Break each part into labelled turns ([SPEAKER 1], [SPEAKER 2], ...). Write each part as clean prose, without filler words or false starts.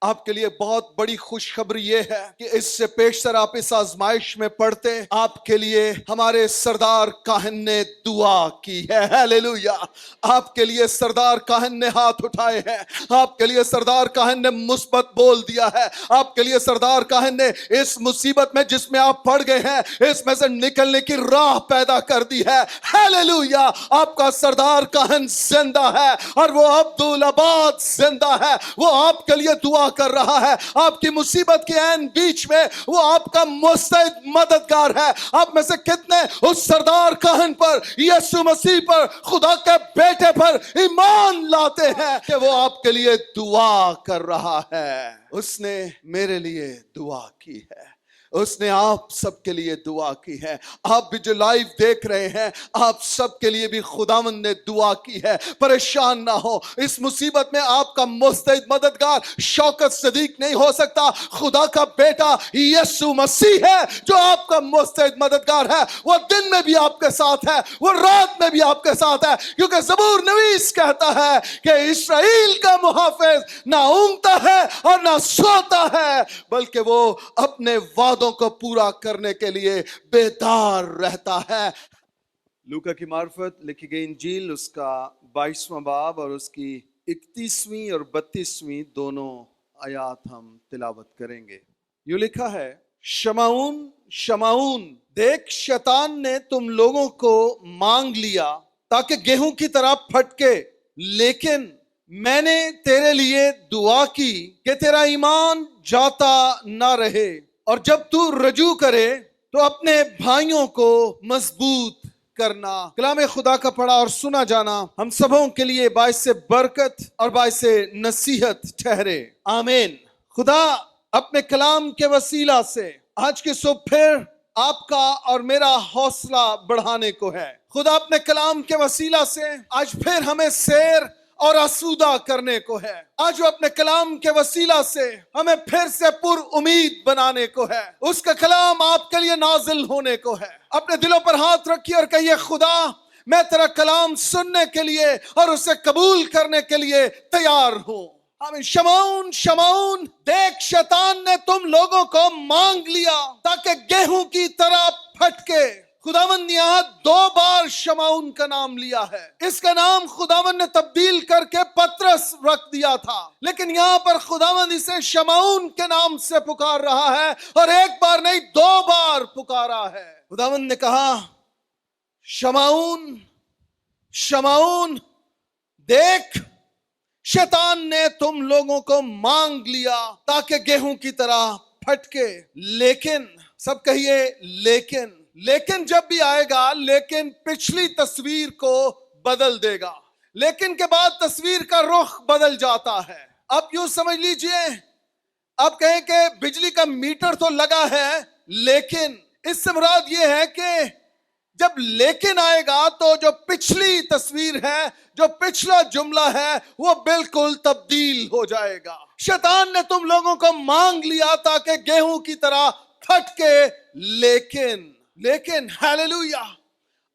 [SPEAKER 1] آپ کے لیے بہت بڑی خوشخبری یہ ہے کہ اس سے پیشتر آپ اس آزمائش میں پڑھتے، آپ کے لیے ہمارے سردار کاہن نے دعا کی ہے۔ ہیلیلویا! آپ کے لیے سردار کاہن نے ہاتھ اٹھائے ہیں، آپ کے لیے سردار کاہن نے مثبت بول دیا ہے، آپ کے لیے سردار کاہن نے اس مصیبت میں جس میں آپ پڑ گئے ہیں اس میں سے نکلنے کی راہ پیدا کر دی ہے۔ ہیلیلویا! آپ کا سردار کاہن زندہ ہے اور وہ عبدالآباد زندہ ہے، وہ آپ کے لیے دعا کر رہا ہے۔ آپ کی مصیبت کے عین بیچ میں وہ آپ کا مستعد مددگار ہے۔ آپ میں سے کتنے اس سردار کاہن پر، یسوع مسیح پر، خدا کے بیٹے پر ایمان لاتے ہیں کہ وہ آپ کے لیے دعا کر رہا ہے؟ اس نے میرے لیے دعا کی ہے، اس نے آپ سب کے لیے دعا کی ہے۔ آپ بھی جو لائیو دیکھ رہے ہیں، آپ سب کے لیے بھی خداوند نے دعا کی ہے۔ پریشان نہ ہو، اس مصیبت میں آپ کا مستعد مددگار شوکت صدیق نہیں ہو سکتا، خدا کا بیٹا یسوع مسیح ہے جو آپ کا مستعد مددگار ہے۔ وہ دن میں بھی آپ کے ساتھ ہے، وہ رات میں بھی آپ کے ساتھ ہے، کیونکہ زبور نویس کہتا ہے کہ اسرائیل کا محافظ نہ اونگتا ہے اور نہ سوتا ہے، بلکہ وہ اپنے وعدوں کو پورا کرنے کے لیے بیدار رہتا ہے۔ لوکا کی معرفت لکھی گئی انجیل، اس کا 22واں باب اور اس کی 31ویں اور 32ویں دونوں آیات ہم تلاوت کریں گے۔ یوں لکھا ہے، شمعون شمعون، دیکھ شیطان نے تم لوگوں کو مانگ لیا تاکہ گیہوں کی طرح پھٹکے، لیکن میں نے تیرے لیے دعا کی کہ تیرا ایمان جاتا نہ رہے، اور جب تو رجوع کرے تو اپنے بھائیوں کو مضبوط کرنا۔ کلام خدا کا پڑھا اور سنا جانا ہم سبوں کے لیے باعث برکت اور باعث نصیحت ٹھہرے، آمین۔ خدا اپنے کلام کے وسیلہ سے آج کے صبح پھر آپ کا اور میرا حوصلہ بڑھانے کو ہے۔ خدا اپنے کلام کے وسیلہ سے آج پھر ہمیں سیر اور آسودہ کرنے کو ہے۔ آج وہ اپنے کلام کے وسیلہ سے ہمیں پھر سے پر امید بنانے کو ہے۔ اس کا کلام آپ کے لیے نازل ہونے کو ہے۔ اپنے دلوں پر ہاتھ رکھیے اور کہیے، خدا میں تیرا کلام سننے کے لیے اور اسے قبول کرنے کے لیے تیار ہوں۔ آمین۔ شمعون شمعون، دیکھ شیطان نے تم لوگوں کو مانگ لیا تاکہ گیہوں کی طرح پھٹکے۔ خداوند نے یہاں 2 بار شمعون کا نام لیا ہے۔ اس کا نام خداوند نے تبدیل کر کے پطرس رکھ دیا تھا، لیکن یہاں پر خداوند اسے شمعون کے نام سے پکار رہا ہے، اور 1 بار نہیں 2 بار پکارا ہے۔ خداوند نے کہا، شمعون شمعون، دیکھ شیطان نے تم لوگوں کو مانگ لیا تاکہ گیہوں کی طرح پھٹکے، لیکن سب کہیے لیکن جب بھی آئے گا، لیکن پچھلی تصویر کو بدل دے گا۔ لیکن کے بعد تصویر کا رخ بدل جاتا ہے۔ اب یوں سمجھ لیجئے، آپ کہیں کہ بجلی کا میٹر تو لگا ہے، لیکن اس سے مراد یہ ہے کہ جب لیکن آئے گا تو جو پچھلی تصویر ہے، جو پچھلا جملہ ہے، وہ بالکل تبدیل ہو جائے گا۔ شیطان نے تم لوگوں کو مانگ لیا تاکہ گیہوں کی طرح پھٹکے، لیکن ہیلیلویا،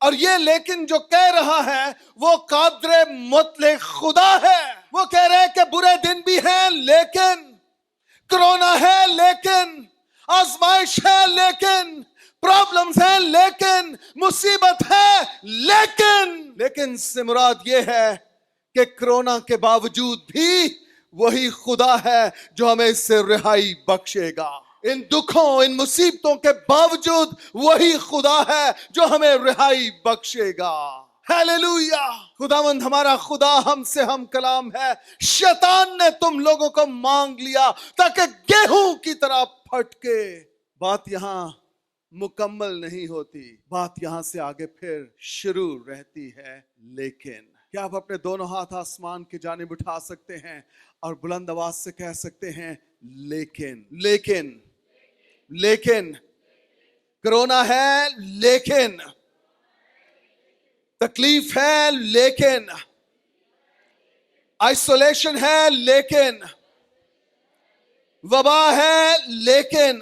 [SPEAKER 1] اور یہ لیکن جو کہہ رہا ہے وہ قادر مطلق خدا ہے۔ وہ کہہ رہے ہیں کہ برے دن بھی ہیں، لیکن کرونا ہے، لیکن آزمائش ہے، لیکن پرابلمز ہیں، لیکن مصیبت ہے، لیکن سے مراد یہ ہے کہ کرونا کے باوجود بھی وہی خدا ہے جو ہمیں اس سے رہائی بخشے گا۔ ان دکھوں، ان مصیبتوں کے باوجود وہی خدا ہے جو ہمیں رہائی بخشے گا۔ ہیلیلویا! خداوند ہمارا خدا ہم سے ہم کلام ہے۔ شیطان نے تم لوگوں کو مانگ لیا تاکہ گیہوں کی طرح پھٹکے۔ بات یہاں مکمل نہیں ہوتی، بات یہاں سے آگے پھر شروع رہتی ہے۔ لیکن کیا آپ اپنے دونوں ہاتھ آسمان کی جانب اٹھا سکتے ہیں اور بلند آواز سے کہہ سکتے ہیں، لیکن کرونا ہے، لیکن تکلیف ہے، لیکن آئسولیشن ہے، لیکن وبا ہے، لیکن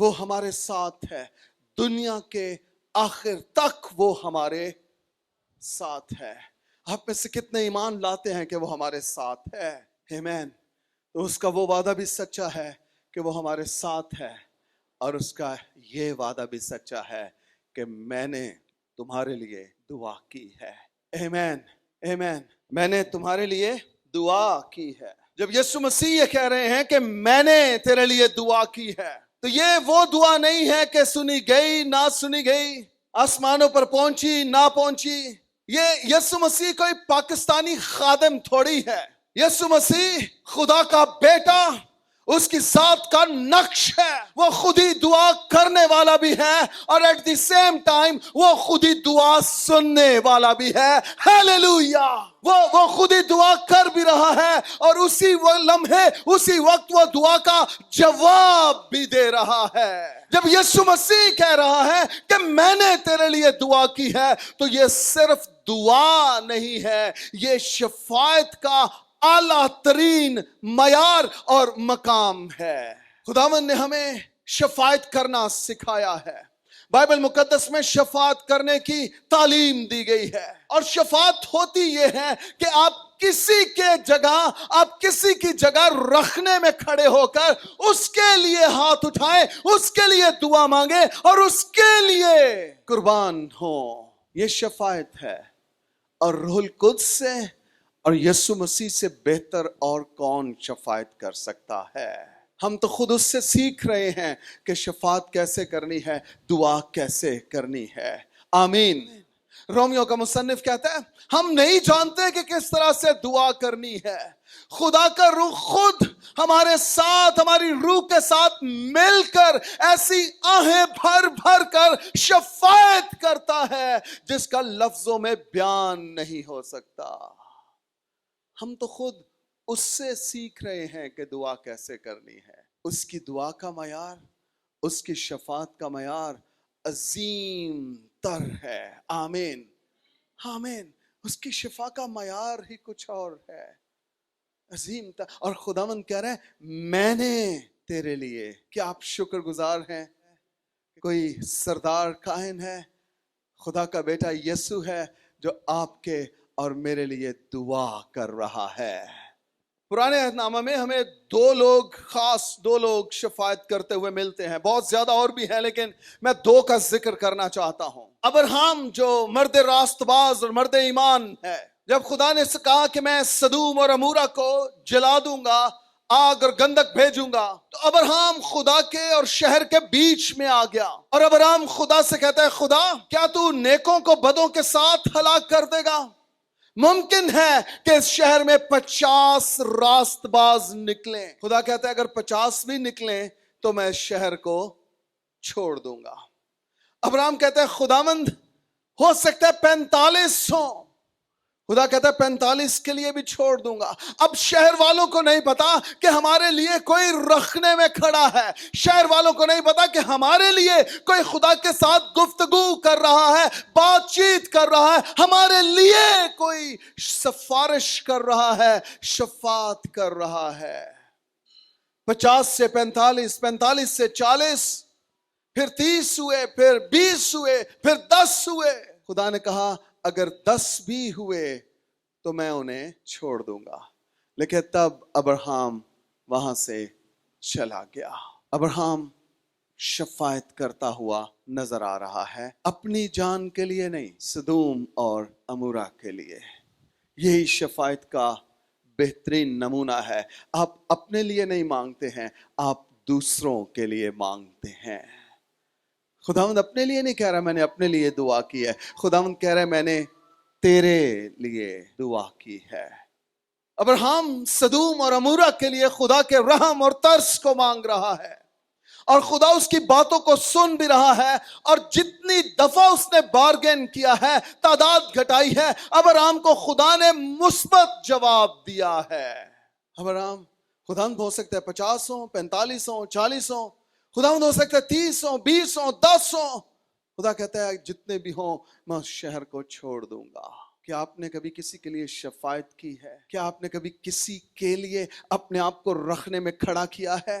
[SPEAKER 1] وہ ہمارے ساتھ ہے، دنیا کے آخر تک وہ ہمارے ساتھ ہے۔ آپ میں سے کتنے ایمان لاتے ہیں کہ وہ ہمارے ساتھ ہے؟ آمین۔ تو اس کا وہ وعدہ بھی سچا ہے کہ وہ ہمارے ساتھ ہے، اور اس کا یہ وعدہ بھی سچا ہے کہ میں نے تمہارے لیے دعا کی ہے۔ آمین، آمین۔ میں نے تمہارے لیے دعا کی ہے۔ جب یسوع مسیح یہ کہہ رہے ہیں کہ میں نے تیرے لیے دعا کی ہے، تو یہ وہ دعا نہیں ہے کہ سنی گئی نہ سنی گئی، آسمانوں پر پہنچی نہ پہنچی۔ یہ یسوع مسیح کوئی پاکستانی خادم تھوڑی ہے۔ یسوع مسیح خدا کا بیٹا، اس کی ذات کا نقش ہے۔ وہ خود ہی دعا کرنے والا بھی ہے، اور ایٹ دی سیم ٹائم وہ خود ہی دعا سننے والا بھی ہے۔ ہیلیلویا! وہ خود ہی دعا کر بھی رہا ہے، اور اسی لمحے اسی وقت وہ دعا کا جواب بھی دے رہا ہے۔ جب یسوع مسیح کہہ رہا ہے کہ میں نے تیرے لیے دعا کی ہے، تو یہ صرف دعا نہیں ہے، یہ شفاعت کا اعلیٰ ترین معیار اور مقام ہے۔ خداوند نے ہمیں شفاعت کرنا سکھایا ہے۔ بائبل مقدس میں شفاعت کرنے کی تعلیم دی گئی ہے، اور شفاعت ہوتی یہ ہے کہ آپ کسی کی جگہ رکھنے میں کھڑے ہو کر اس کے لیے ہاتھ اٹھائیں، اس کے لیے دعا مانگیں اور اس کے لیے قربان ہوں۔ یہ شفاعت ہے، اور روح القدس سے اور یسوع مسیح سے بہتر اور کون شفاعت کر سکتا ہے؟ ہم تو خود اس سے سیکھ رہے ہیں کہ شفاعت کیسے کرنی ہے، دعا کیسے کرنی ہے۔ آمین۔ رومیو کا مصنف کہتا ہے ہم نہیں جانتے کہ کس طرح سے دعا کرنی ہے۔ خدا کا روح خود ہمارے ساتھ، ہماری روح کے ساتھ مل کر ایسی آہیں بھر بھر کر شفاعت کرتا ہے جس کا لفظوں میں بیان نہیں ہو سکتا۔ ہم تو خود اس سے سیکھ رہے ہیں کہ دعا کیسے کرنی ہے۔ اس کی دعا کا معیار، اس کی شفاعت کا معیار عظیم تر ہے۔ آمین، آمین۔ اس کی شفا کا معیار ہی کچھ اور ہے، عظیم تر۔ اور خداوند کہہ رہے ہیں میں نے تیرے لیے۔ کیا آپ شکر گزار ہیں؟ کوئی سردار کاہن ہے، خدا کا بیٹا یسوع ہے جو آپ کے اور میرے لیے دعا کر رہا ہے۔ پرانے عہد نامہ میں ہمیں دو لوگ شفاعت کرتے ہوئے ملتے ہیں، بہت زیادہ اور بھی ہیں، لیکن میں دو کا ذکر کرنا چاہتا ہوں۔ ابراہیم جو مرد راست باز اور مرد ایمان ہے، جب خدا نے کہا کہ میں سدوم اور عمورہ کو جلا دوں گا، آگ اور گندک بھیجوں گا، تو ابراہیم خدا کے اور شہر کے بیچ میں آ گیا، اور ابراہیم خدا سے کہتا ہے خدا کیا تو نیکوں کو بدوں کے ساتھ ہلاک کر دے گا؟ ممکن ہے کہ اس شہر میں 50 راست باز نکلیں۔ خدا کہتا ہے اگر 50 بھی نکلیں تو میں شہر کو چھوڑ دوں گا۔ ابراہیم کہتا ہے خداوند ہو سکتا ہے 45 ہوں۔ خدا کہتا ہے 45 کے لیے بھی چھوڑ دوں گا۔ اب شہر والوں کو نہیں پتا کہ ہمارے لیے کوئی رکھنے میں کھڑا ہے، شہر والوں کو نہیں پتا کہ ہمارے لیے کوئی خدا کے ساتھ گفتگو کر رہا ہے، بات چیت کر رہا ہے، ہمارے لیے کوئی سفارش کر رہا ہے، شفاعت کر رہا ہے۔ 50 سے 45، 45 سے 40، پھر 30 ہوئے، پھر 20 ہوئے، پھر 10 ہوئے۔ خدا نے کہا اگر 10 بھی ہوئے تو میں انہیں چھوڑ دوں گا۔ لیکن تب ابراہیم وہاں سے چلا گیا۔ ابراہیم شفاعت کرتا ہوا نظر آ رہا ہے، اپنی جان کے لیے نہیں، سدوم اور عمورہ کے لیے۔ یہی شفاعت کا بہترین نمونہ ہے۔ آپ اپنے لیے نہیں مانگتے ہیں، آپ دوسروں کے لیے مانگتے ہیں۔ خداوند اپنے لیے نہیں کہہ رہا میں نے اپنے لیے دعا کی ہے، خداوند کہہ رہا ہے میں نے تیرے لیے دعا کی ہے۔ ابراہیم سدوم اور عمورہ کے لیے خدا کے رحم اور ترس کو مانگ رہا ہے، اور خدا اس کی باتوں کو سن بھی رہا ہے، اور جتنی دفعہ اس نے بارگین کیا ہے، تعداد گھٹائی ہے، ابراہیم کو خدا نے مثبت جواب دیا ہے۔ ابراہیم خداوند ہو سکتا ہے 50 ہوں، 45 ہوں، 40 ہوں، خداوند ہو سکتا ہے 30 ہوں، 20 ہوں، 10 ہوں۔ خدا کہتا ہے جتنے بھی ہوں میں اس شہر کو چھوڑ دوں گا۔ کیا آپ نے کبھی کسی کے لیے شفاعت کی ہے؟ کیا آپ نے کبھی کسی کے لیے اپنے آپ کو رکھنے میں کھڑا کیا ہے؟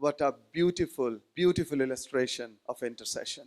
[SPEAKER 1] What a beautiful, beautiful illustration of intercession.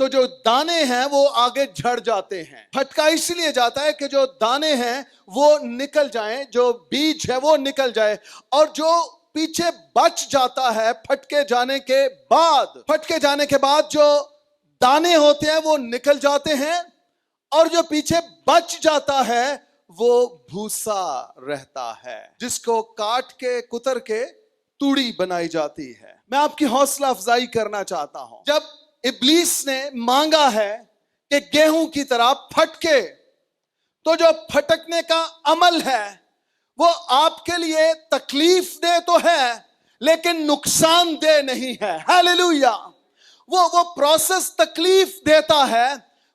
[SPEAKER 1] تو جو دانے ہیں وہ آگے جھڑ جاتے ہیں. پھٹکا اس لیے جاتا ہے کہ جو دانے ہیں وہ نکل جائیں, جو بیج ہے وہ نکل جائے, اور جو پیچھے بچ جاتا ہے پھٹکے جانے کے بعد جو دانے ہوتے ہیں وہ نکل جاتے ہیں, اور جو پیچھے بچ جاتا ہے وہ بھوسا رہتا ہے, جس کو کاٹ کے کتر کے توڑی بنائی جاتی ہے. میں آپ کی حوصلہ افزائی کرنا چاہتا ہوں, جب ابلیس نے مانگا ہے کہ گیہوں کی طرح پھٹکے, تو جو پھٹکنے کا عمل ہے وہ آپ کے لیے تکلیف دہ تو ہے لیکن نقصان دہ نہیں ہے. ہاللویا. وہ پروسیس تکلیف دیتا ہے,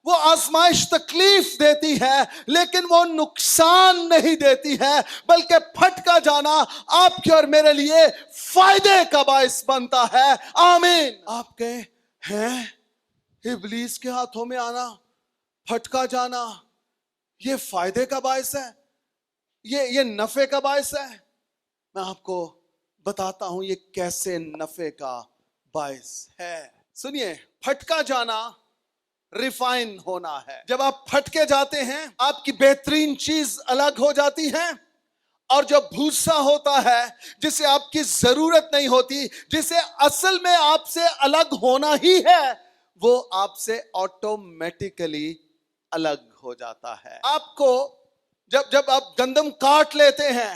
[SPEAKER 1] وہ آزمائش تکلیف دیتی ہے, لیکن وہ نقصان نہیں دیتی ہے, بلکہ پھٹکا جانا آپ کے اور میرے لیے فائدے کا باعث بنتا ہے. آمین. آپ کہیں ہیں ابلیس کے ہاتھوں میں آنا, پھٹکا جانا, یہ فائدے کا باعث ہے, یہ نفع کا باعث ہے. میں آپ کو بتاتا ہوں یہ کیسے نفع کا باعث ہے. سنیے, پھٹکا جانا ریفائن ہونا ہے. جب آپ پھٹکے جاتے ہیں آپ کی بہترین چیز الگ ہو جاتی ہے, اور جو بھوسا ہوتا ہے جسے آپ کی ضرورت نہیں ہوتی, جسے اصل میں آپ سے الگ ہونا ہی ہے, وہ آپ سے آٹومیٹیکلی الگ ہو جاتا ہے. آپ کو جب آپ گندم کاٹ لیتے ہیں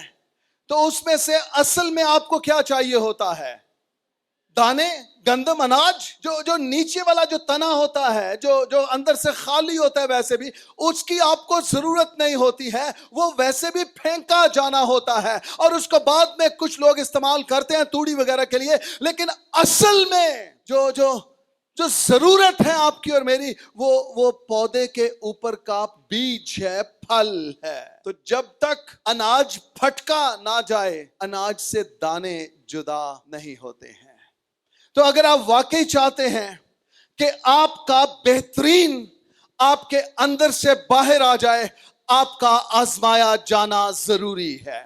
[SPEAKER 1] تو اس میں سے اصل میں آپ کو کیا چاہیے ہوتا ہے؟ دانے, گندم, اناج. جو نیچے والا جو تنا ہوتا ہے, جو اندر سے خالی ہوتا ہے, ویسے بھی اس کی آپ کو ضرورت نہیں ہوتی ہے, وہ ویسے بھی پھینکا جانا ہوتا ہے, اور اس کو بعد میں کچھ لوگ استعمال کرتے ہیں توڑی وغیرہ کے لیے. لیکن اصل میں جو ضرورت ہے آپ کی اور میری, وہ پودے کے اوپر کا بیج ہے, پھل ہے. تو جب تک اناج پھٹکا نہ جائے, اناج سے دانے جدا نہیں ہوتے ہیں. تو اگر آپ واقعی چاہتے ہیں کہ آپ کا بہترین آپ کے اندر سے باہر آ جائے, آپ کا آزمایا جانا ضروری ہے.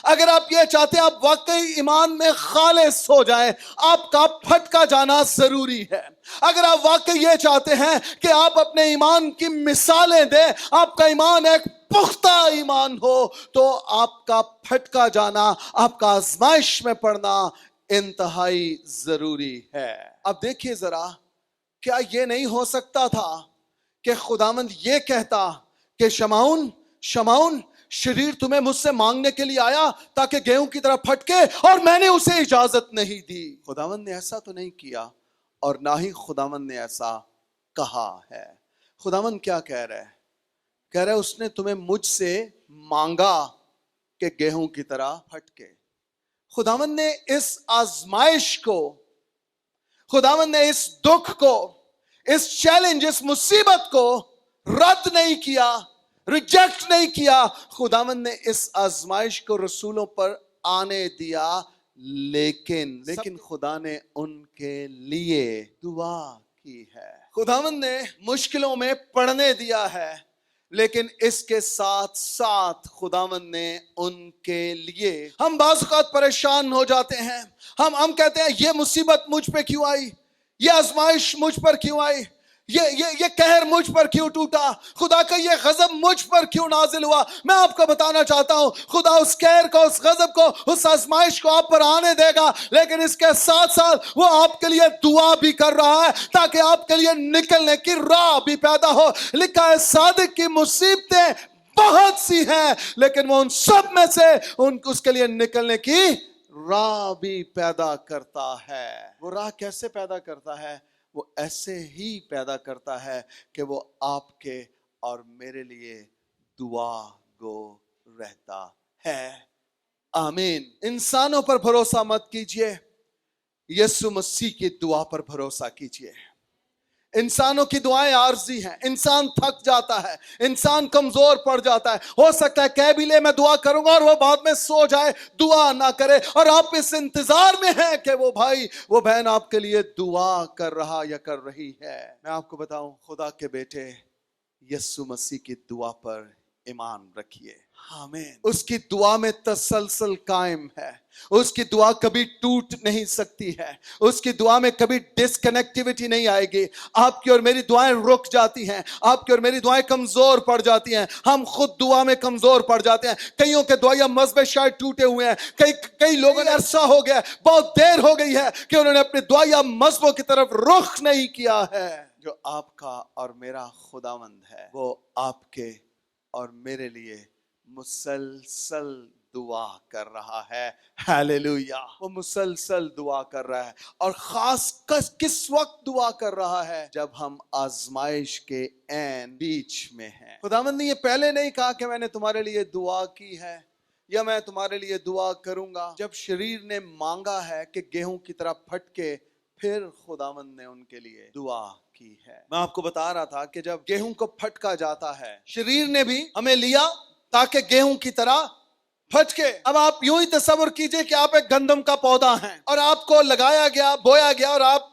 [SPEAKER 1] اگر آپ یہ چاہتے ہیں آپ واقعی ایمان میں خالص ہو جائیں, آپ کا پھٹکا جانا ضروری ہے. اگر آپ واقعی یہ چاہتے ہیں کہ آپ اپنے ایمان کی مثالیں دیں, آپ کا ایمان ایک پختہ ایمان ہو, تو آپ کا پھٹکا جانا, آپ کا آزمائش میں پڑنا انتہائی ضروری ہے. اب دیکھیے ذرا, کیا یہ نہیں ہو سکتا تھا کہ خداوند یہ کہتا کہ شمعون شریر تمہیں مجھ سے مانگنے کے لیے آیا تاکہ گیہوں کی طرح پھٹکے, اور میں نے اسے اجازت نہیں دی. خداوند نے ایسا تو نہیں کیا, اور نہ ہی خداوند نے ایسا کہا ہے. خداوند کیا کہہ رہے ہیں؟ کہہ رہے اس نے تمہیں مجھ سے مانگا کہ گیہوں کی طرح پھٹکے. خداوند نے اس آزمائش کو, خداوند نے اس دکھ کو, اس چیلنج, اس مصیبت کو رد نہیں کیا, ریجیکٹ نہیں کیا. خداوند نے اس آزمائش کو رسولوں پر آنے دیا, لیکن خدا نے ان کے لیے دعا کی ہے. خداوند نے مشکلوں میں پڑنے دیا ہے, لیکن اس کے ساتھ ساتھ خداوند نے ان کے لیے, ہم بعض اوقات پریشان ہو جاتے ہیں, ہم کہتے ہیں یہ مصیبت مجھ پہ کیوں آئی, یہ آزمائش مجھ پر کیوں آئی, یہ قہر مجھ پر کیوں ٹوٹا, خدا کا یہ غضب مجھ پر کیوں نازل ہوا. میں آپ کو بتانا چاہتا ہوں, خدا اس قہر کو, اس غضب کو, اس آزمائش کو آپ پر آنے دے گا, لیکن اس کے ساتھ ساتھ وہ آپ کے لیے دعا بھی کر رہا ہے تاکہ آپ کے لیے نکلنے کی راہ بھی پیدا ہو. لکھا ہے صادق کی مصیبتیں بہت سی ہیں, لیکن وہ ان سب میں سے اس کے لیے نکلنے کی راہ بھی پیدا کرتا ہے. وہ راہ کیسے پیدا کرتا ہے؟ وہ ایسے ہی پیدا کرتا ہے کہ وہ آپ کے اور میرے لیے دعا گو رہتا ہے. آمین. انسانوں پر بھروسہ مت کیجئے, یسوع مسیح کی دعا پر بھروسہ کیجئے. انسانوں کی دعائیں عارضی ہیں, انسان تھک جاتا ہے, انسان کمزور پڑ جاتا ہے. ہو سکتا ہے کہہ بھی لے میں دعا کروں گا, اور وہ بعد میں سو جائے, دعا نہ کرے, اور آپ اس انتظار میں ہیں کہ وہ بھائی وہ بہن آپ کے لیے دعا کر رہا یا کر رہی ہے. میں آپ کو بتاؤں, خدا کے بیٹے یسوع مسیح کی دعا پر ایمان رکھیے. آمین. اس کی دعا میں تسلسل قائم ہے. اس کی دعا کبھی ٹوٹ نہیں سکتی ہے. اس کی دعا میں کبھی ڈسکنیکٹیوٹی نہیں آئے گی. آپ کی اور میری دعائیں رک جاتی ہیں. آپ کی اور میری دعائیں کمزور پڑ جاتی ہیں. ہم خود دعا میں کمزور پڑ جاتے ہیں. کئیوں کے دعائیں مذہب شاید ٹوٹے ہوئے ہیں. کئی لوگوں نے عرصہ ہو گیا, بہت دیر ہو گئی ہے کہ انہوں نے اپنے دعائیں مذہبوں کی طرف رخ نہیں کیا ہے. جو آپ کا اور میرا خداوند ہے وہ آپ کے اور میرے لیے مسلسل دعا کر رہا ہے. ہیلیلویا. وہ مسلسل دعا کر رہا ہے. اور خاص کس وقت دعا کر رہا ہے؟ جب ہم آزمائش کے عین بیچ میں ہیں. خداوند نے یہ پہلے نہیں کہا کہ میں نے تمہارے لیے دعا کی ہے یا میں تمہارے لیے دعا کروں گا. جب شریر نے مانگا ہے کہ گیہوں کی طرح پھٹکے, پھر خداوند نے ان کے لیے دعا کی ہے. میں آپ کو بتا رہا تھا کہ جب گیہوں کو پھٹکا جاتا ہے, شریر نے بھی ہمیں لیا تاکہ گیہوں کی طرح پھٹکے. اب آپ یوں ہی تصور کیجئے کہ آپ ایک گندم کا پودا ہیں اور آپ کو لگایا گیا, بویا گیا اور آپ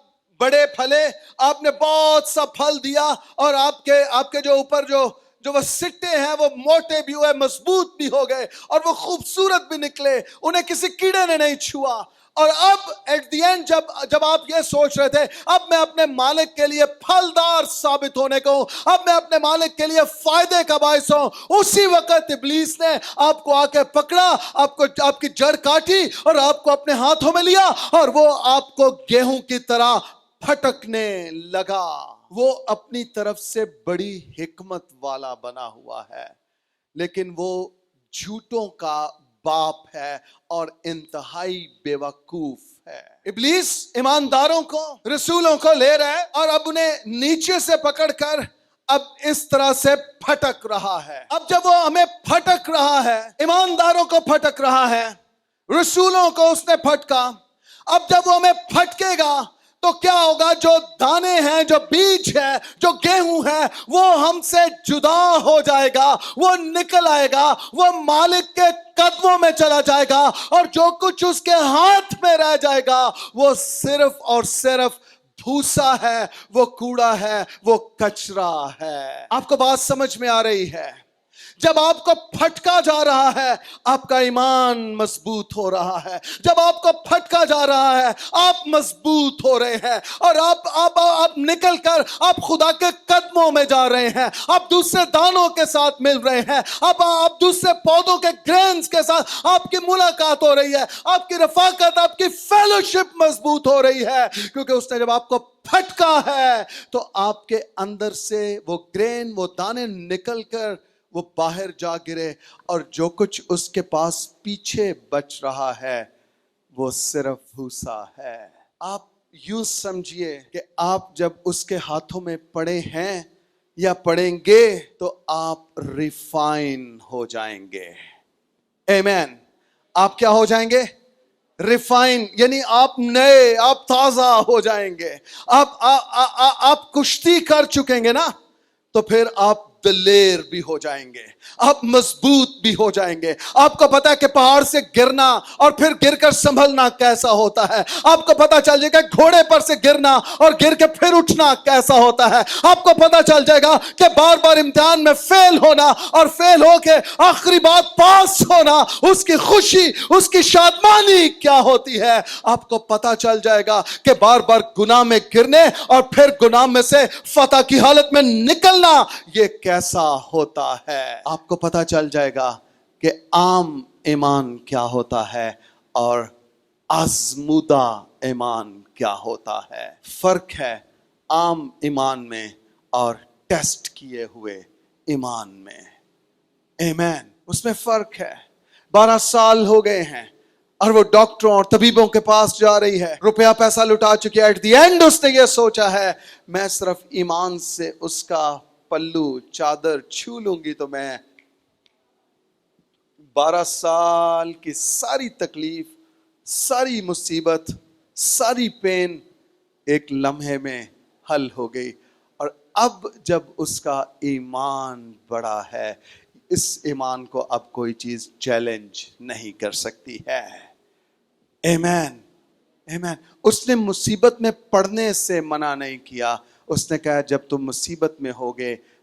[SPEAKER 1] بڑے پھلے, آپ نے بہت سا پھل دیا اور آپ کے جو اوپر جو وہ سٹے ہیں وہ موٹے بھی ہوئے, مضبوط بھی ہو گئے اور وہ خوبصورت بھی نکلے, انہیں کسی کیڑے نے نہیں چھوا. اور اب ایٹ دی اینڈ جب آپ یہ سوچ رہے تھے اب میں اپنے مالک کے لیے پھلدار ثابت ہونے کو ہوں, اب میں اپنے مالک کے لیے فائدے کا باعث ہوں, اسی وقت ابلیس نے آپ کو آ کے پکڑا, آپ کی جڑ کاٹی اور آپ کو اپنے ہاتھوں میں لیا اور وہ آپ کو گیہوں کی طرح پھٹکنے لگا. وہ اپنی طرف سے بڑی حکمت والا بنا ہوا ہے, لیکن وہ جھوٹوں کا باپ ہے اور انتہائی بے وقوف ہے. ابلیس ایمانداروں کو, رسولوں کو لے رہا ہے اور اب انہیں نیچے سے پکڑ کر اب اس طرح سے پھٹک رہا ہے. اب جب وہ ہمیں پھٹک رہا ہے, ایمانداروں کو پھٹک رہا ہے, رسولوں کو اس نے پھٹکا, اب جب وہ ہمیں پھٹکے گا تو کیا ہوگا؟ جو دانے ہیں, جو بیج ہے, جو گیہوں ہے, وہ ہم سے جدا ہو جائے گا, وہ نکل آئے گا, وہ مالک کے قدموں میں چلا جائے گا اور جو کچھ اس کے ہاتھ میں رہ جائے گا وہ صرف اور صرف بھوسا ہے, وہ کوڑا ہے, وہ کچرا ہے. آپ کو بات سمجھ میں آ رہی ہے؟ جب آپ کو پھٹکا جا رہا ہے آپ کا ایمان مضبوط ہو رہا ہے. جب آپ کو پھٹکا جا رہا ہے آپ مضبوط ہو رہے ہیں اور آپ نکل کر آپ خدا کے قدموں میں جا رہے ہیں. آپ دوسرے دانوں کے ساتھ مل رہے ہیں, آپ دوسرے پودوں کے گرینز کے ساتھ آپ کی ملاقات ہو رہی ہے, آپ کی رفاقت, آپ کی فیلوشپ مضبوط ہو رہی ہے, کیونکہ اس نے جب آپ کو پھٹکا ہے تو آپ کے اندر سے وہ گرین, وہ دانے نکل کر وہ باہر جا گرے اور جو کچھ اس کے پاس پیچھے بچ رہا ہے وہ صرف بھوسا ہے. آپ یوں سمجھیے کہ آپ جب اس کے ہاتھوں میں پڑے ہیں یا پڑیں گے تو آپ ریفائن ہو جائیں گے. آمین. آپ کیا ہو جائیں گے؟ ریفائن, یعنی آپ نئے, آپ تازہ ہو جائیں گے. آپ کشتی کر چکیں گے نا, تو پھر آپ دلیر بھی ہو جائیں گے, آپ مضبوط بھی ہو جائیں گے. آپ کو پتا ہے کہ پہاڑ سے گرنا اور پھر گر کر سنبھلنا کیسا ہوتا ہے. آپ کو پتا چل جائے گا گھوڑے پر سے گرنا اور گر کے پھر اٹھنا کیسا ہوتا ہے. آپ کو پتا چل جائے گا کہ بار بار امتحان میں فیل ہونا اور فیل ہو کے آخری بات پاس ہونا, اس کی خوشی, اس کی شادمانی کیا ہوتی ہے. آپ کو پتا چل جائے گا کہ بار بار گناہ میں گرنے اور پھر گناہ میں سے فتح کی حالت میں نکلنا یہ کیسا ہوتا ہے. آپ کو پتا چل جائے گا کہ عام ایمان کیا ہوتا ہے اور آزمودہ ایمان کیا ہوتا ہے. فرق ہے عام ایمان میں اور ٹیسٹ کیے ہوئے ایمان میں. آمین. اس میں فرق ہے. 12 سال ہو گئے ہیں اور وہ ڈاکٹروں اور طبیبوں کے پاس جا رہی ہے, روپیہ پیسہ لٹا چکی ہے. ایٹ دی اینڈ اس نے یہ سوچا ہے میں صرف ایمان سے اس کا پلو, چادر چھو لوں گی تو میں 12 سال کی ساری تکلیف, ساری مصیبت, ساری پین ایک لمحے میں حل ہو گئی. اور اب جب اس کا ایمان بڑا ہے, اس ایمان کو اب کوئی چیز چیلنج نہیں کر سکتی ہے. آمین. آمین. اس نے مصیبت میں پڑنے سے منع نہیں کیا, اس نے کہا جب تم مصیبت میں ہوگے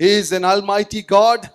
[SPEAKER 1] He is an almighty God।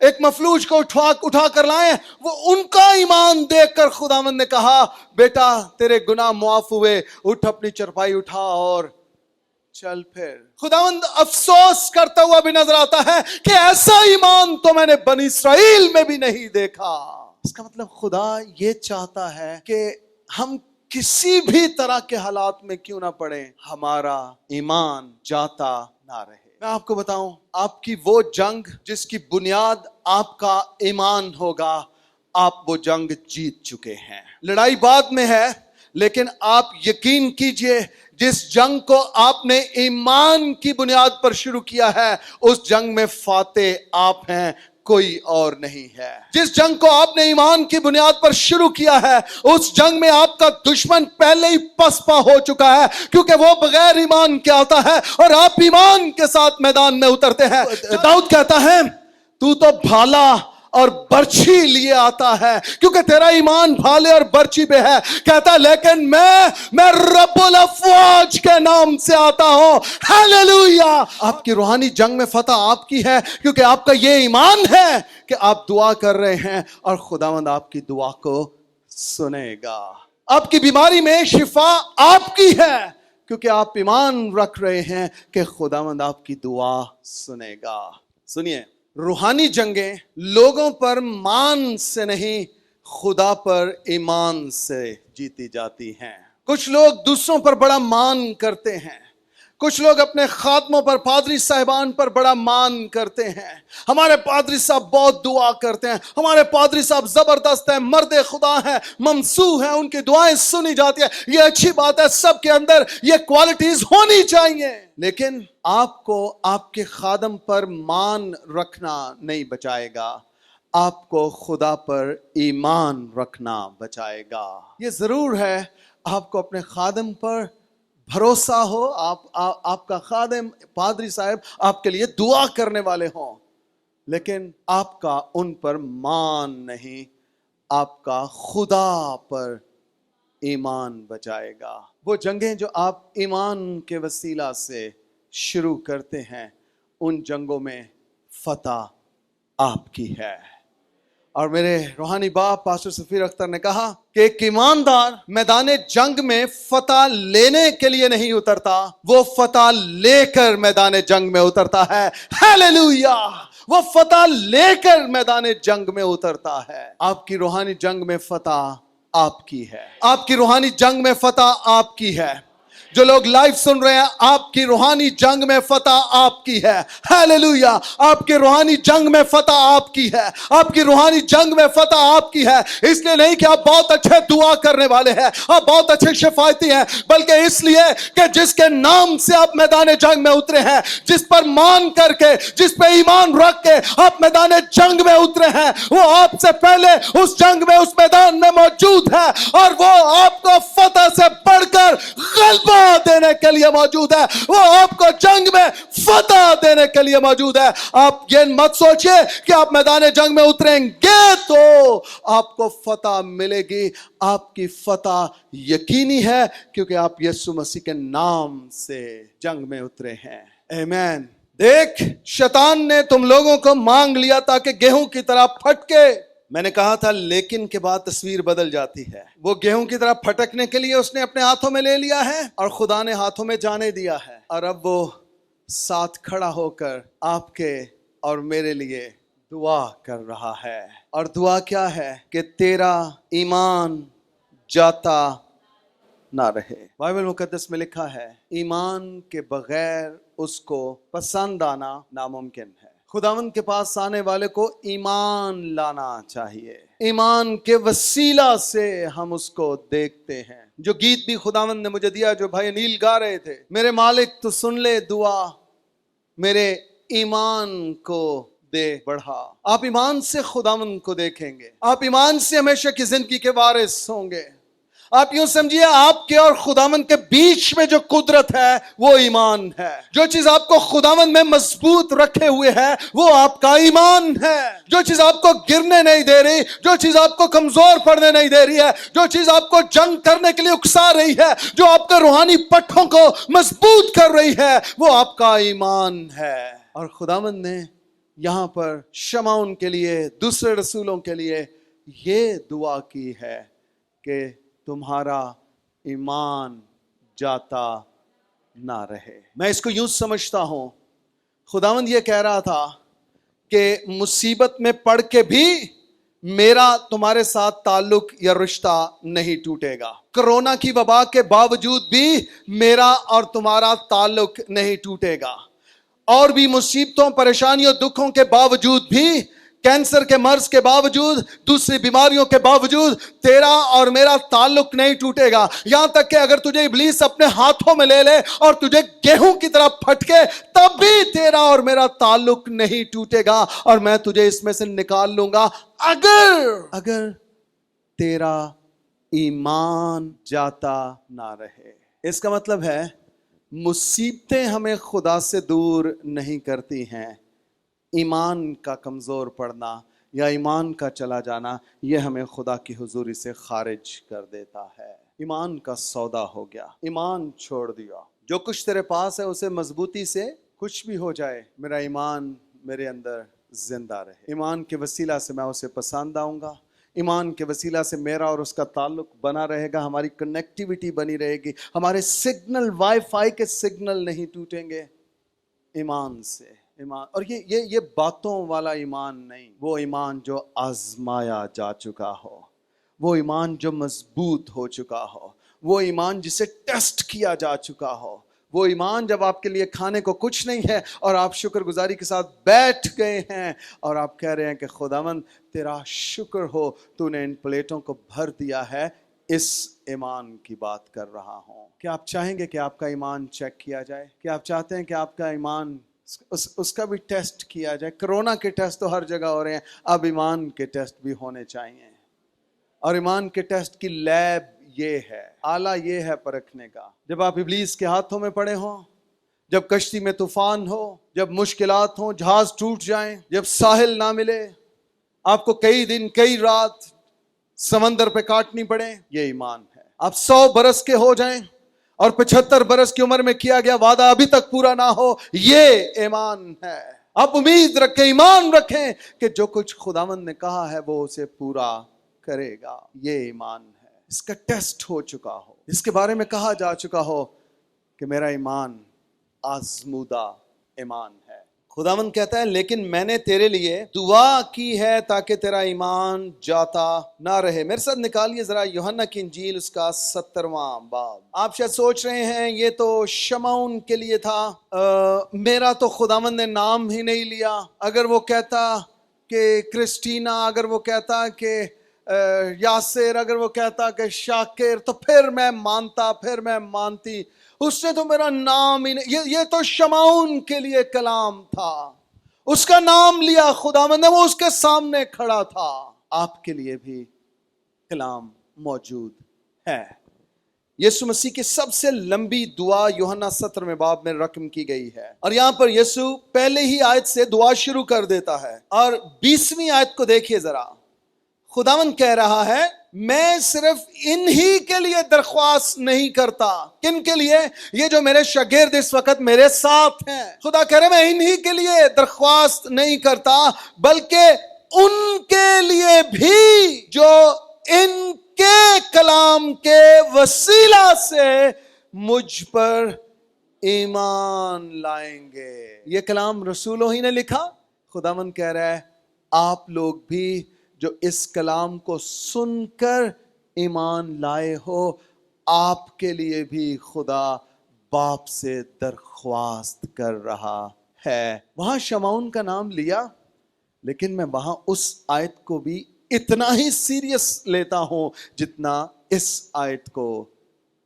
[SPEAKER 1] ایک مفلوج کو اٹھا کر لائیں, وہ ان کا ایمان دیکھ کر خداوند نے کہا بیٹا تیرے گناہ معاف ہوئے, اٹھ اپنی چرپائی اٹھا اور چل پھر. خداوند افسوس کرتا ہوا بھی نظر آتا ہے کہ ایسا ایمان تو میں نے بنی اسرائیل میں بھی نہیں دیکھا. اس کا مطلب خدا یہ چاہتا ہے کہ ہم کسی بھی طرح کے حالات میں کیوں نہ پڑیں, ہمارا ایمان جاتا نہ رہے. میں آپ کو بتاؤں, آپ کی وہ جنگ جس کی بنیاد آپ کا ایمان ہوگا, آپ وہ جنگ جیت چکے ہیں. لڑائی بعد میں ہے, لیکن آپ یقین کیجئے جس جنگ کو آپ نے ایمان کی بنیاد پر شروع کیا ہے, اس جنگ میں فاتح آپ ہیں, کوئی اور نہیں ہے. جس جنگ کو آپ نے ایمان کی بنیاد پر شروع کیا ہے, اس جنگ میں آپ کا دشمن پہلے ہی پسپا ہو چکا ہے, کیونکہ وہ بغیر ایمان کے آتا ہے اور آپ ایمان کے ساتھ میدان میں اترتے ہیں. داؤد کہتا ہے تو بھالا اور برچھی لیے آتا ہے, کیونکہ تیرا ایمان بھالے اور برچھی پہ ہے. کہتا لیکن میں رب الافواج کے نام سے آتا ہوں. ہیلیلویا. آپ کی روحانی جنگ میں فتح آپ کی ہے, کیونکہ آپ کا یہ ایمان ہے کہ آپ دعا کر رہے ہیں اور خداوند آپ کی دعا کو سنے گا. آپ کی بیماری میں شفا آپ کی ہے, کیونکہ آپ ایمان رکھ رہے ہیں کہ خداوند آپ کی دعا سنے گا. سنیے, روحانی جنگیں لوگوں پر مان سے نہیں, خدا پر ایمان سے جیتی جاتی ہیں. کچھ لوگ دوسروں پر بڑا مان کرتے ہیں, کچھ لوگ اپنے خادموں پر, پادری صاحبان پر بڑا مان کرتے ہیں. ہمارے پادری صاحب بہت دعا کرتے ہیں, ہمارے پادری صاحب زبردست ہیں, مرد خدا ہیں, ممسوح ہیں, ان کی دعائیں سنی جاتی ہیں. یہ اچھی بات ہے, سب کے اندر یہ کوالٹیز ہونی چاہیے, لیکن آپ کو آپ کے خادم پر مان رکھنا نہیں بچائے گا, آپ کو خدا پر ایمان رکھنا بچائے گا. یہ ضرور ہے آپ کو اپنے خادم پر بھروسہ ہو, آپ کا خادم پادری صاحب آپ کے لیے دعا کرنے والے ہوں, لیکن آپ کا ان پر مان نہیں, آپ کا خدا پر ایمان بچائے گا. وہ جنگیں جو آپ ایمان کے وسیلہ سے شروع کرتے ہیں, ان جنگوں میں فتح آپ کی ہے. اور میرے روحانی باپ پاسٹر سفیر اختر نے کہا کہ ایک ایماندار میدان جنگ میں فتح لینے کے لیے نہیں اترتا, وہ فتح لے کر میدان جنگ میں اترتا ہے. ہیلیلویا. وہ فتح لے کر میدان جنگ میں اترتا ہے. آپ کی روحانی جنگ میں فتح آپ کی ہے, آپ کی روحانی جنگ میں فتح آپ کی ہے. جو لوگ لائیو سن رہے ہیں, آپ کی روحانی جنگ میں فتح آپ کی ہے. ہیلیلویا. آپ کی روحانی جنگ میں فتح آپ کی ہے, آپ کی روحانی جنگ میں فتح آپ کی ہے. اس لیے نہیں کہ آپ بہت اچھے دعا کرنے والے ہیں, آپ بہت اچھے شفایتی ہیں, بلکہ اس لیے کہ جس کے نام سے آپ میدان جنگ میں اترے ہیں, جس پر مان کر کے, جس پہ ایمان رکھ کے آپ میدان جنگ میں اترے ہیں, وہ آپ سے پہلے اس جنگ میں, اس میدان میں موجود ہے, اور وہ آپ کو فتح سے بڑھ کر غلبہ دینے کے لیے موجود ہے. وہ آپ کو جنگ میں فتح دینے کے لیے موجود ہے. آپ یہ مت سوچئے کہ آپ میدان جنگ میں اتریں گے تو آپ کو فتح ملے گی. آپ کی فتح یقینی ہے, کیونکہ آپ یسوع مسیح کے نام سے جنگ میں اترے ہیں. آمین. دیکھ, شیطان نے تم لوگوں کو مانگ لیا تاکہ گیہوں کی طرح پھٹکے. میں نے کہا تھا لیکن کے بعد تصویر بدل جاتی ہے. وہ گیہوں کی طرح پھٹکنے کے لیے اس نے اپنے ہاتھوں میں لے لیا ہے, اور خدا نے ہاتھوں میں جانے دیا ہے, اور اب وہ ساتھ کھڑا ہو کر آپ کے اور میرے لیے دعا کر رہا ہے. اور دعا کیا ہے؟ کہ تیرا ایمان جاتا نہ رہے. بائبل مقدس میں لکھا ہے ایمان کے بغیر اس کو پسند آنا ناممکن ہے. خداوند کے پاس آنے والے کو ایمان لانا چاہیے. ایمان کے وسیلہ سے ہم اس کو دیکھتے ہیں. جو گیت بھی خداوند نے مجھے دیا, جو بھائی نیل گا رہے تھے, میرے مالک تو سن لے دعا, میرے ایمان کو دے بڑھا. آپ ایمان سے خداوند کو دیکھیں گے, آپ ایمان سے ہمیشہ کی زندگی کے وارث ہوں گے. آپ یوں سمجھیے, آپ کے اور خداوند کے بیچ میں جو قدرت ہے وہ ایمان ہے. جو چیز آپ کو خداوند میں مضبوط رکھے ہوئے ہے وہ آپ کا ایمان ہے. جو چیز آپ کو گرنے نہیں دے رہی, جو چیز آپ کو کمزور پڑنے نہیں دے رہی ہے, جو چیز آپ کو جنگ کرنے کے لیے اکسا رہی ہے, جو آپ کے روحانی پٹھوں کو مضبوط کر رہی ہے, وہ آپ کا ایمان ہے. اور خداوند نے یہاں پر شمعون کے لیے, دوسرے رسولوں کے لیے یہ دعا کی ہے کہ تمہارا ایمان جاتا نہ رہے. میں اس کو یوں سمجھتا ہوں, خداوند یہ کہہ رہا تھا کہ مصیبت میں پڑ کے بھی میرا تمہارے ساتھ تعلق یا رشتہ نہیں ٹوٹے گا. کرونا کی وبا کے باوجود بھی میرا اور تمہارا تعلق نہیں ٹوٹے گا. اور بھی مصیبتوں, پریشانیوں, دکھوں کے باوجود بھی, کینسر کے مرض کے باوجود, دوسری بیماریوں کے باوجود تیرا اور میرا تعلق نہیں ٹوٹے گا. یہاں تک کہ اگر تجھے ابلیس اپنے ہاتھوں میں لے لے اور تجھے گیہوں کی طرح پھٹکے, تب بھی تیرا اور میرا تعلق نہیں ٹوٹے گا, اور میں تجھے اس میں سے نکال لوں گا اگر تیرا ایمان جاتا نہ رہے. اس کا مطلب ہے مصیبتیں ہمیں خدا سے دور نہیں کرتی ہیں, ایمان کا کمزور پڑنا یا ایمان کا چلا جانا یہ ہمیں خدا کی حضوری سے خارج کر دیتا ہے. ایمان کا سودا ہو گیا, ایمان چھوڑ دیا. جو کچھ تیرے پاس ہے اسے مضبوطی سے, کچھ بھی ہو جائے میرا ایمان میرے اندر زندہ رہے. ایمان کے وسیلہ سے میں اسے پسند آؤں گا, ایمان کے وسیلہ سے میرا اور اس کا تعلق بنا رہے گا, ہماری کنیکٹیوٹی بنی رہے گی, ہمارے سگنل, وائی فائی کے سگنل نہیں ٹوٹیں گے ایمان سے. ایمان, اور یہ باتوں والا ایمان نہیں, وہ ایمان جو آزمایا جا چکا ہو, وہ ایمان جو مضبوط ہو چکا ہو, وہ ایمان جسے ٹیسٹ کیا جا چکا ہو, وہ ایمان جب آپ کے لیے کھانے کو کچھ نہیں ہے اور آپ شکر گزاری کے ساتھ بیٹھ گئے ہیں اور آپ کہہ رہے ہیں کہ خداوند تیرا شکر ہو تو نے ان پلیٹوں کو بھر دیا ہے, اس ایمان کی بات کر رہا ہوں. کیا آپ چاہیں گے کہ آپ کا ایمان چیک کیا جائے؟ کیا آپ چاہتے ہیں کہ آپ کا ایمان اس کا بھی ٹیسٹ کیا جائے؟ کرونا کے ٹیسٹ تو ہر جگہ ہو رہے ہیں, اب ایمان کے ٹیسٹ بھی ہونے چاہیے. اور ایمان کے ٹیسٹ کی لیب یہ ہے, آلہ یہ ہے پرکھنے کا, جب آپ ابلیس کے ہاتھوں میں پڑے ہوں, جب کشتی میں طوفان ہو, جب مشکلات ہوں, جہاز ٹوٹ جائیں, جب ساحل نہ ملے, آپ کو کئی دن کئی رات سمندر پہ کاٹنی پڑے, یہ ایمان ہے. آپ 100 برس کے ہو جائیں اور 75 برس کی عمر میں کیا گیا وعدہ ابھی تک پورا نہ ہو, یہ ایمان ہے. آپ امید رکھیں, ایمان رکھیں کہ جو کچھ خداوند نے کہا ہے وہ اسے پورا کرے گا, یہ ایمان ہے. اس کا ٹیسٹ ہو چکا ہو, اس کے بارے میں کہا جا چکا ہو کہ میرا ایمان آزمودہ ایمان ہے. خداوند کہتا ہے لیکن میں نے تیرے لیے دعا کی ہے تاکہ تیرا ایمان جاتا نہ رہے. میرے ساتھ نکالیے ذرا یوحنا کی انجیل اس کا 70واں باب. آپ شاید سوچ رہے ہیں یہ تو شمعون کے لیے تھا, میرا تو خداوند نے نام ہی نہیں لیا. اگر وہ کہتا کہ کرسٹینا, اگر وہ کہتا کہ یاسر, اگر وہ کہتا کہ شاکر, تو پھر میں مانتا, پھر میں مانتی. اس نے تو میرا نام ہی نہیں, یہ تو شمعون کے لیے کلام تھا, اس کا نام لیا خداوند نے, وہ اس کے سامنے کھڑا تھا. آپ کے لیے بھی کلام موجود ہے. یسوع مسیح کی سب سے لمبی دعا یوحنا 17 باب میں رقم کی گئی ہے, اور یہاں پر یسوع پہلے ہی آیت سے دعا شروع کر دیتا ہے. اور 20ویں آیت کو دیکھیے ذرا. خداوند کہہ رہا ہے میں صرف انہی کے لیے درخواست نہیں کرتا. کن کے لیے؟ یہ جو میرے شاگرد اس وقت میرے ساتھ ہیں. خدا کہہ رہے میں انہی کے لیے درخواست نہیں کرتا بلکہ ان کے لیے بھی جو ان کے کلام کے وسیلہ سے مجھ پر ایمان لائیں گے. یہ کلام رسولوں ہی نے لکھا. خداوند کہہ رہا ہے آپ لوگ بھی جو اس کلام کو سن کر ایمان لائے ہو, آپ کے لیے بھی خدا باپ سے درخواست کر رہا ہے. وہاں شمعون کا نام لیا, لیکن میں وہاں اس آیت کو بھی اتنا ہی سیریس لیتا ہوں جتنا اس آیت کو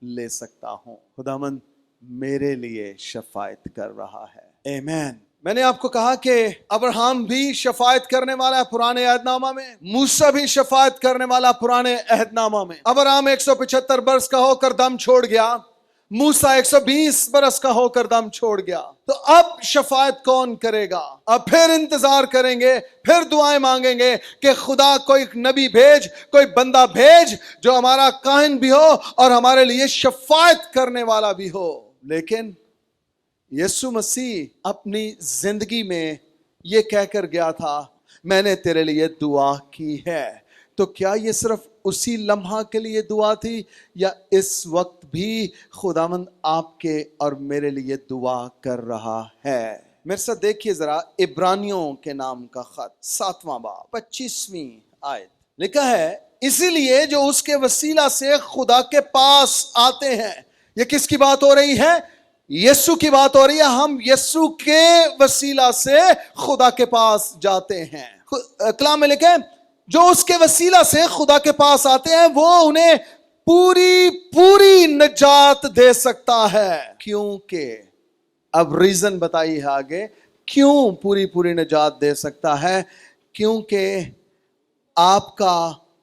[SPEAKER 1] لے سکتا ہوں. خداوند میرے لیے شفاعت کر رہا ہے. آمین. میں نے آپ کو کہا کہ ابراہم بھی شفاعت کرنے والا ہے پرانے عہد نامہ میں, موسیٰ بھی شفاعت کرنے والا پرانے عہد نامہ میں. ابراہم 175 برس کا ہو کر دم چھوڑ گیا, موسیٰ 120 برس کا ہو کر دم چھوڑ گیا. تو اب شفاعت کون کرے گا؟ اب پھر انتظار کریں گے, پھر دعائیں مانگیں گے کہ خدا کوئی نبی بھیج, کوئی بندہ بھیج جو ہمارا کاہن بھی ہو اور ہمارے لیے شفاعت کرنے والا بھی ہو. لیکن یسوع مسیح اپنی زندگی میں یہ کہہ کر گیا تھا میں نے تیرے لیے دعا کی ہے. تو کیا یہ صرف اسی لمحہ کے لیے دعا تھی یا اس وقت بھی خداوند آپ کے اور میرے لیے دعا کر رہا ہے؟ میرے ساتھ دیکھیے ذرا عبرانیوں کے نام کا خط 7واں باب 25ویں آیت. لکھا ہے اسی لیے جو اس کے وسیلہ سے خدا کے پاس آتے ہیں. یہ کس کی بات ہو رہی ہے؟ یسوع کی بات ہو رہی ہے. ہم یسوع کے وسیلہ سے خدا کے پاس جاتے ہیں. کلام میں لکھے جو اس کے وسیلہ سے خدا کے پاس آتے ہیں وہ انہیں پوری نجات دے سکتا ہے. کیونکہ اب ریزن بتائی ہے آگے کیوں پوری نجات دے سکتا ہے. کیونکہ آپ کا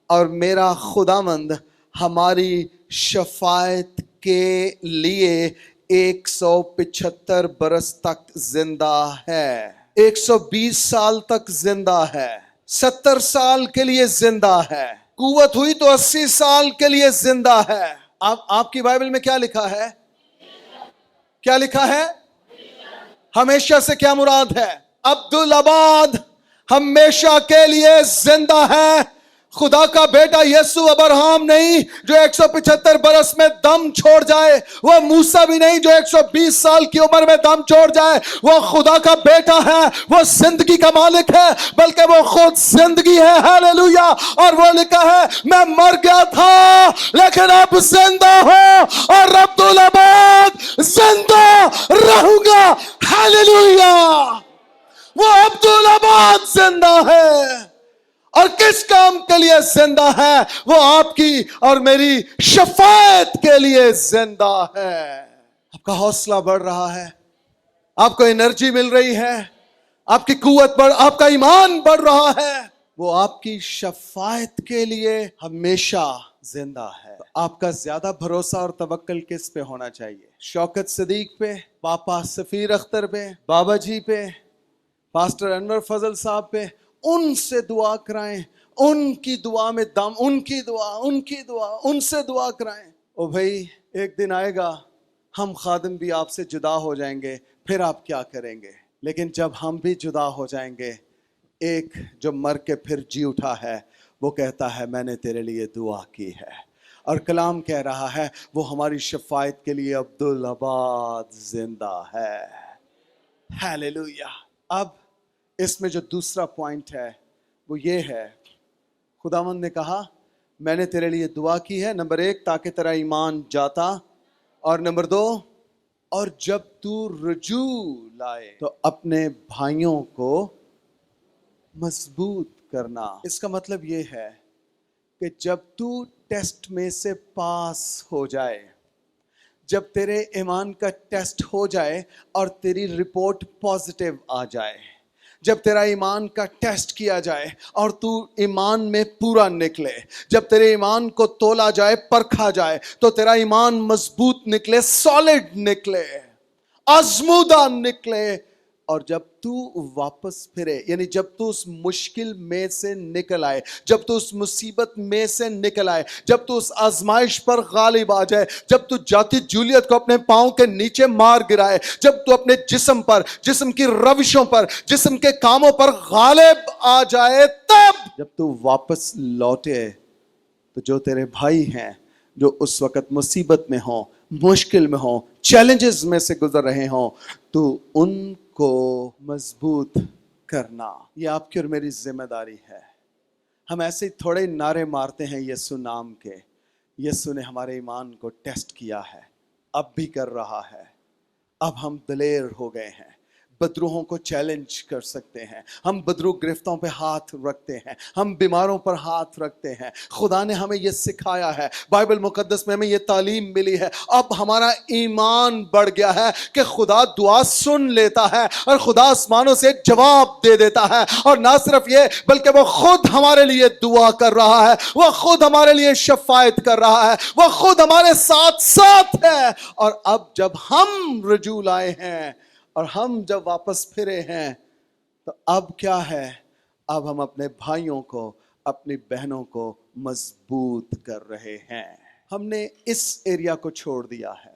[SPEAKER 1] اور میرا خداوند ہماری شفاعت کے لیے 175 برس تک زندہ ہے، 120 سال تک زندہ ہے، 70 سال کے لیے زندہ ہے، قوت ہوئی تو 80 سال کے لیے زندہ ہے. آپ کی بائبل میں کیا لکھا ہے؟ کیا لکھا ہے؟ ہمیشہ سے کیا مراد ہے؟ عبدالآباد ہمیشہ کے لیے زندہ ہے. خدا کا بیٹا یسوع ابراہم نہیں جو 175 برس میں دم چھوڑ جائے، وہ موسیٰ بھی نہیں جو 120 سال کی عمر میں دم چھوڑ جائے. وہ خدا کا بیٹا ہے، وہ زندگی کا مالک ہے، بلکہ وہ خود زندگی ہے. ہاللویا. اور وہ لکھا ہے میں مر گیا تھا لیکن اب زندہ ہوں اور عبدالآباد زندہ رہوں گا. ہاللویا. وہ عبدالآباد زندہ ہے. اور کس کام کے لیے زندہ ہے؟ وہ آپ کی اور میری شفاعت کے لیے زندہ ہے. آپ کا حوصلہ بڑھ رہا ہے، آپ کو انرجی مل رہی ہے، آپ کی قوت آپ کا ایمان بڑھ رہا ہے. وہ آپ کی شفاعت کے لیے ہمیشہ زندہ ہے. آپ کا زیادہ بھروسہ اور توکل کس پہ ہونا چاہیے؟ شوکت صدیق پہ، پاپا سفیر اختر پہ، بابا جی پہ، پاسٹر انور فضل صاحب پہ. ان سے دعا کرائیں، ان کی دعا میں دم، ان کی دعا ان سے دعا کرائیں. او بھائی ایک دن آئے گا ہم خادم بھی آپ سے جدا ہو جائیں گے، پھر آپ کیا کریں گے؟ لیکن جب ہم بھی جدا ہو جائیں گے، ایک جو مر کے پھر جی اٹھا ہے وہ کہتا ہے میں نے تیرے لیے دعا کی ہے. اور کلام کہہ رہا ہے وہ ہماری شفاعت کے لیے عبدالآباد زندہ ہے. ہاللویا. اب اس میں جو دوسرا پوائنٹ ہے وہ یہ ہے خداوند نے کہا میں نے تیرے لیے دعا کی ہے. نمبر 1 تاکہ تیرا ایمان جاتا، اور نمبر 2 اور جب تو رجوع لائے تو اپنے بھائیوں کو مضبوط کرنا. اس کا مطلب یہ ہے کہ جب تو ٹیسٹ میں سے پاس ہو جائے، جب تیرے ایمان کا ٹیسٹ ہو جائے اور تیری رپورٹ پازیٹیو آ جائے، جب تیرا ایمان کا ٹیسٹ کیا جائے اور تو ایمان میں پورا نکلے، جب تیرے ایمان کو تولا جائے، پرکھا جائے تو تیرا ایمان مضبوط نکلے، سالڈ نکلے، آزمودہ نکلے. اور جب تو واپس پھرے، یعنی جب تو اس مشکل میں سے نکل آئے، جب تو اس مصیبت میں سے نکل آئے، جب تو اس آزمائش پر غالب آ جائے، جب تو جاتی جولیت کو اپنے پاؤں کے نیچے مار گرائے، جب تو اپنے جسم پر، جسم کی روشوں پر، جسم کے کاموں پر غالب آ جائے، تب جب تو واپس لوٹے تو جو تیرے بھائی ہیں جو اس وقت مصیبت میں ہوں، مشکل میں ہوں، چیلنجز میں سے گزر رہے ہوں، تو ان کو مضبوط کرنا. یہ آپ کی اور میری ذمہ داری ہے. ہم ایسے ہی تھوڑے نعرے مارتے ہیں یسوع نام کے. یسوع نے ہمارے ایمان کو ٹیسٹ کیا ہے، اب بھی کر رہا ہے. اب ہم دلیر ہو گئے ہیں، بدروہوں کو چیلنج کر سکتے ہیں، ہم بدروح گرفتوں پہ ہاتھ رکھتے ہیں، ہم بیماروں پر ہاتھ رکھتے ہیں. خدا نے ہمیں یہ سکھایا ہے، بائبل مقدس میں ہمیں یہ تعلیم ملی ہے. اب ہمارا ایمان بڑھ گیا ہے کہ خدا دعا سن لیتا ہے اور خدا آسمانوں سے جواب دے دیتا ہے. اور نہ صرف یہ بلکہ وہ خود ہمارے لیے دعا کر رہا ہے، وہ خود ہمارے لیے شفاعت کر رہا ہے، وہ خود ہمارے ساتھ ساتھ ہے. اور اب جب ہم رجوع لائے ہیں اور ہم جب واپس پھرے ہیں تو اب کیا ہے؟ اب ہم اپنے بھائیوں کو، اپنی بہنوں کو مضبوط کر رہے ہیں. ہم نے اس ایریا کو چھوڑ دیا ہے.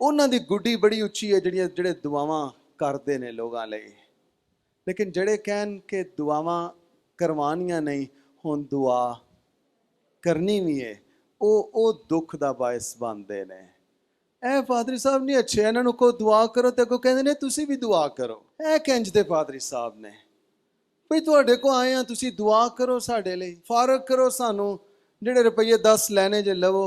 [SPEAKER 1] ਉਹਨਾਂ ਦੀ ਗੁੱਡੀ ਬੜੀ ਉੱਚੀ ਹੈ ਜਿਹੜੇ ਦੁਆਵਾਂ ਕਰਦੇ ਨੇ ਲੋਕਾਂ ਲਈ, ਲੇਕਿਨ ਜਿਹੜੇ ਕਹਿਣ ਕਿ ਦੁਆਵਾਂ ਕਰਵਾਉਣੀਆਂ ਨਹੀਂ, ਹੁਣ ਦੁਆ ਕਰਨੀ ਵੀ ਹੈ, ਉਹ ਦੁੱਖ ਦਾ ਬਾਇਸ ਬਣਦੇ ਨੇ। ਇਹ ਪਾਦਰੀ ਸਾਹਿਬ ਨਹੀਂ ਅੱਛੇ, ਇਹਨਾਂ ਨੂੰ ਕੋ ਦੁਆ ਕਰੋ ਤੇ ਅੱਗੋਂ ਕਹਿੰਦੇ ਨੇ ਤੁਸੀਂ ਵੀ ਦੁਆ ਕਰੋ। ਇਹ ਕਿੰਜ ਦੇ ਪਾਦਰੀ ਸਾਹਿਬ ਨੇ ਭਈ ਤੁਹਾਡੇ ਕੋ ਆਏ ਆ, ਤੁਸੀਂ ਦੁਆ ਕਰੋ ਸਾਡੇ ਲਈ, ਫਾਰਗ ਕਰੋ ਸਾਨੂੰ, ਜਿਹੜੇ ਰੁਪਈਏ 10 ਲੈਣੇ ਜੇ ਲਵੋ,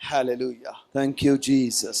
[SPEAKER 1] Hallelujah. Thank you, Jesus.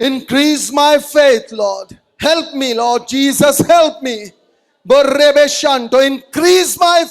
[SPEAKER 1] increase my faith, Lord. Help me, Lord Jesus, help me. Borrebe shanto, increase my